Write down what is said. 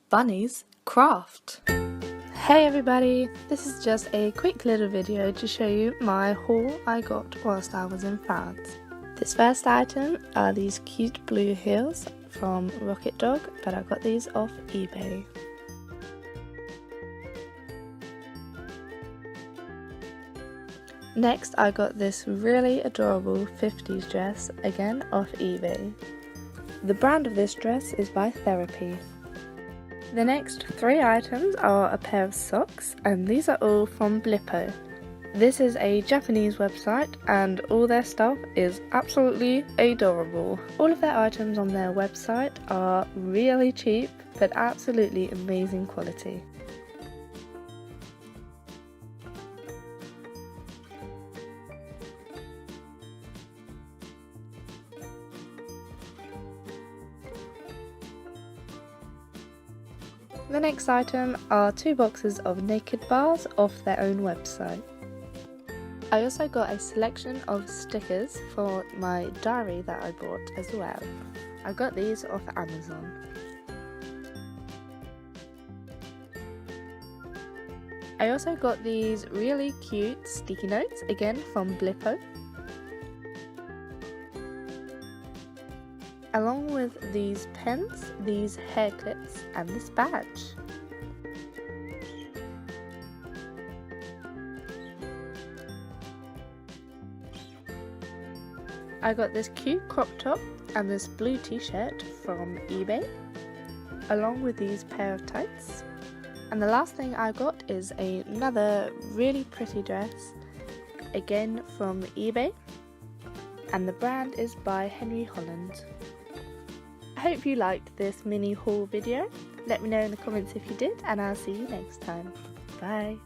Bunnies craft. Hey everybody, this is just a quick little video to show you my haul I got whilst I was in France. This first item are these cute blue heels from Rocket Dog, but I got these off eBay. Next I got this really adorable 50s dress, again off eBay. The brand of this dress is by Therapy. The next three items are a pair of socks, and these are all from Blippo. This is a Japanese website and all their stuff is absolutely adorable. All of their items on their website are really cheap but absolutely amazing quality. The next item are 2 boxes of naked bars off their own website. I also got a selection of stickers for my diary that I bought as well. I got these off Amazon. I also got these really cute sticky notes, again from Blippo, along with these pens, these hair clips and this badge. I got this cute crop top and this blue t-shirt from eBay, along with these pair of tights. And the last thing I got is another really pretty dress, again from eBay, and the brand is by Henry Holland. I hope you liked this mini haul video. Let me know in the comments if you did, and I'll see you next time. Bye!